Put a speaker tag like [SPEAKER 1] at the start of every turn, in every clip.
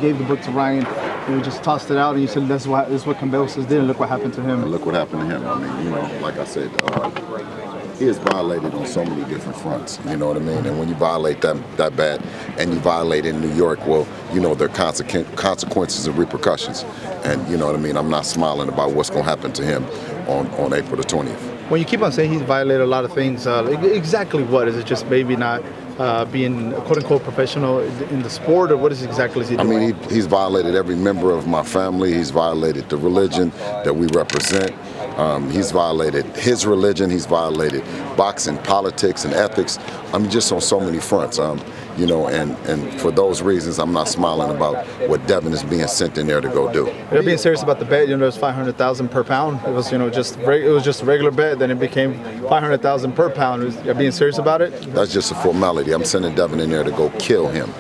[SPEAKER 1] gave the book to Ryan, and you just tossed it out, and you said this is what Cambelos did, and look what happened to him.
[SPEAKER 2] And look what happened to him. I mean, you know, like I said, he is violated on so many different fronts, you know what I mean? And when you violate that bad, and you violate in New York, well, you know, there are consequences and repercussions. And you know what I mean? I'm not smiling about what's going to happen to him on April the 20th.
[SPEAKER 1] When you keep on saying he's violated a lot of things, exactly what? Is it just maybe not being a quote-unquote professional in the sport, or what is he doing?
[SPEAKER 2] I mean, he's violated every member of my family. He's violated the religion that we represent. He's violated his religion. He's violated boxing, politics, and ethics. I mean, just on so many fronts. You know, and for those reasons, I'm not smiling about what Devin is being sent in there to go do.
[SPEAKER 1] You're being serious about the bet. You know, it was $500,000 per pound. It was, you know, just a regular bet. Then it became $500,000 per pound. You're being serious about it?
[SPEAKER 2] That's just a formality. I'm sending Devin in there to go kill him,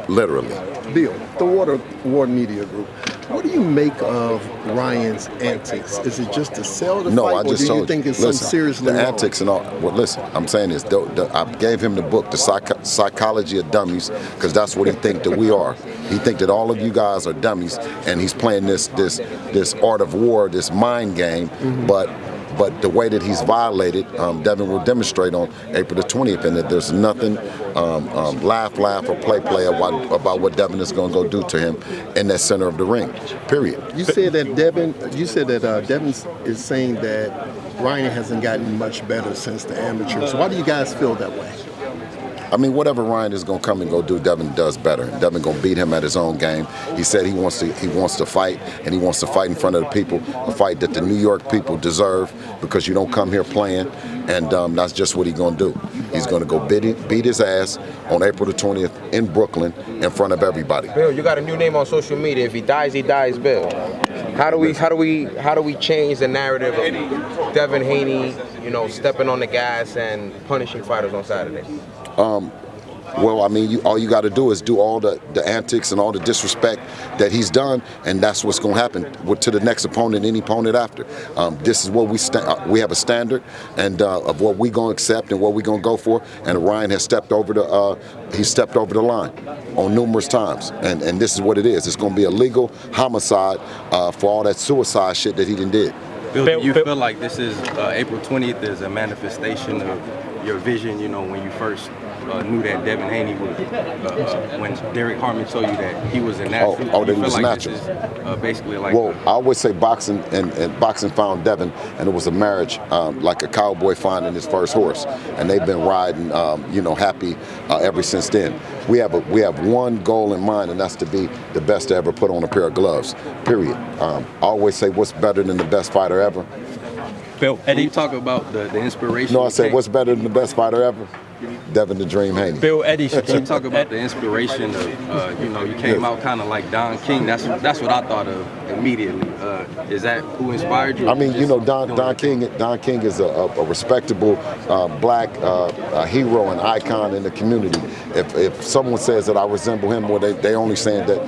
[SPEAKER 2] literally.
[SPEAKER 3] Bill, the Ward Media Group. What do you make of Ryan's antics? Is it just to sell the fight, or do you think it's some seriously
[SPEAKER 2] the antics and all? Well, listen, I'm saying this. I gave him the book, The Psychology of Dummies, because that's what he think that we are. He think that all of you guys are dummies, and he's playing this art of war, this mind game, but the way that he's violated, Devin will demonstrate on April the 20th, and that there's nothing laugh or play about what Devin is going to go do to him in that center of the ring, period.
[SPEAKER 3] You said that Devin is saying that Ryan hasn't gotten much better since the amateurs. Why do you guys feel that way?
[SPEAKER 2] I mean, whatever Ryan is going to come and go do, Devin does better. Devin going to beat him at his own game. He said he wants to fight, and he wants to fight in front of the people, a fight that the New York people deserve, because you don't come here playing, and that's just what he's going to do. He's going to go beat his ass on April the 20th in Brooklyn in front of everybody.
[SPEAKER 4] Bill, you got a new name on social media. If he dies, Bill. How do we change the narrative of Devin Haney, you know, stepping on the gas and punishing fighters on Saturday?
[SPEAKER 2] Well, I mean, all you got to do is do all the antics and all the disrespect that he's done, and that's what's going to happen to the next opponent, any opponent after. This is what we have a standard and of what we're going to accept and what we're going to go for. And Ryan has stepped over the line on numerous times, and this is what it is. It's going to be a legal homicide for all that suicide shit that he did.
[SPEAKER 5] Bill, do you feel like this is April 20th is a manifestation of your vision? You know, when you first knew that Devin Haney was, when Derek Harmon told you that he was a natural.
[SPEAKER 2] That he was
[SPEAKER 5] like
[SPEAKER 2] natural.
[SPEAKER 5] This is, basically like.
[SPEAKER 2] Well, I always say boxing and boxing found Devin, and it was a marriage, like a cowboy finding his first horse, and they've been riding, you know, happy ever since then. We have one goal in mind, and that's to be the best to ever put on a pair of gloves. Period. I always say, what's better than the best fighter ever?
[SPEAKER 5] Bill, Eddie, you talk about the inspiration.
[SPEAKER 2] No, I said, what's better than the best fighter ever? Devin the Dream Haney.
[SPEAKER 5] Bill, Eddie, can you talk about the inspiration of, you know, you came out kind of like Don King. That's what I thought of immediately. Is that who inspired you?
[SPEAKER 2] I mean, you know, Don King is a respectable black hero and icon in the community. If someone says that I resemble him, well, they only saying that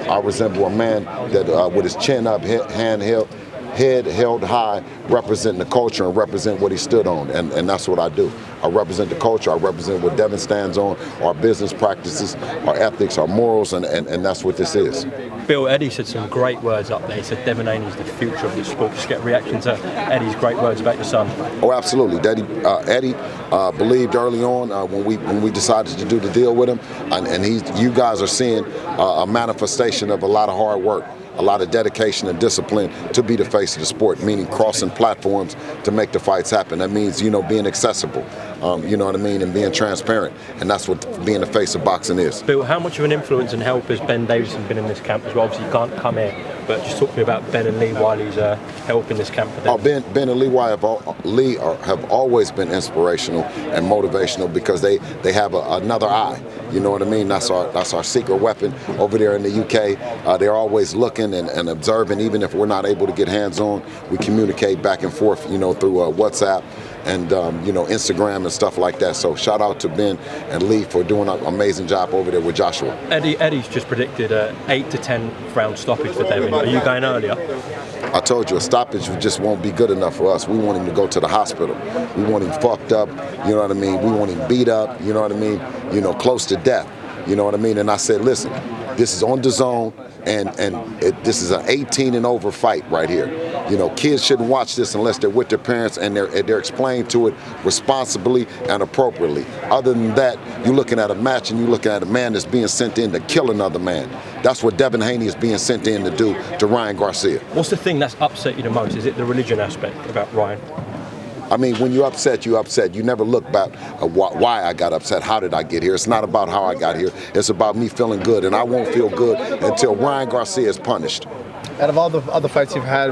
[SPEAKER 2] I resemble a man that with his chin up, head held high, representing the culture and represent what he stood on, and that's what I do. I represent the culture. I represent what Devin stands on, our business practices, our ethics, our morals, and that's what this is.
[SPEAKER 6] Bill, Eddie said some great words up there. He said Devin Haney's the future of the sport. Just get a reaction to Eddie's great words about your son.
[SPEAKER 2] Oh, absolutely. Eddie believed early on when we decided to do the deal with him, and you guys are seeing a manifestation of a lot of hard work, a lot of dedication and discipline to be the face of the sport, meaning crossing platforms to make the fights happen. That means, you know, being accessible, you know what I mean, and being transparent. And that's what being the face of boxing is.
[SPEAKER 6] Bill, how much of an influence and help has Ben Davison been in this camp as well? Obviously, you can't come here, but just talk to me about Ben and Lee while he's helping this camp for them.
[SPEAKER 2] Ben and Lee have always been inspirational and motivational because they have another eye. You know what I mean? That's our secret weapon over there in the UK. They're always looking and observing. Even if we're not able to get hands-on, we communicate back and forth, you know, through WhatsApp and you know, Instagram and stuff like that. So shout out to Ben and Lee for doing an amazing job over there with Joshua.
[SPEAKER 6] Eddie's just predicted an 8 to 10 round stoppage for Devin. Are you going earlier?
[SPEAKER 2] I told you, a stoppage just won't be good enough for us. We want him to go to the hospital. We want him fucked up, you know what I mean? We want him beat up, you know what I mean? You know, close to death, you know what I mean? And I said, listen, This is on the zone, and this is an 18 and over fight right here. You know, kids shouldn't watch this unless they're with their parents and they're explained to it responsibly and appropriately. Other than that, you're looking at a match and you're looking at a man that's being sent in to kill another man. That's what Devin Haney is being sent in to do to Ryan Garcia.
[SPEAKER 6] What's the thing that's upset you the most? Is it the religion aspect about Ryan?
[SPEAKER 2] I mean, when you're upset, you're upset. You never look back at why I got upset. How did I get here? It's not about how I got here. It's about me feeling good, and I won't feel good until Ryan Garcia is punished.
[SPEAKER 1] Out of all the other fights you've had,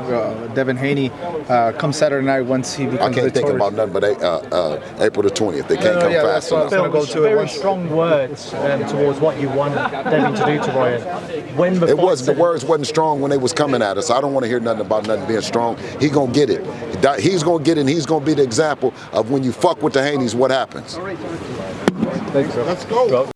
[SPEAKER 1] Devin Haney, come Saturday night once he becomes
[SPEAKER 2] I can't think about nothing but April the 20th. They can't come fast enough.
[SPEAKER 7] Bill, very strong words towards what you want Devin to do to Ryan.
[SPEAKER 2] The words wasn't strong when they was coming at us. I don't want to hear nothing about nothing being strong. He gonna get it. He's gonna get it, and he's gonna be the example of when you fuck with the Haneys, what happens.
[SPEAKER 1] Thanks, bro.
[SPEAKER 3] Let's go.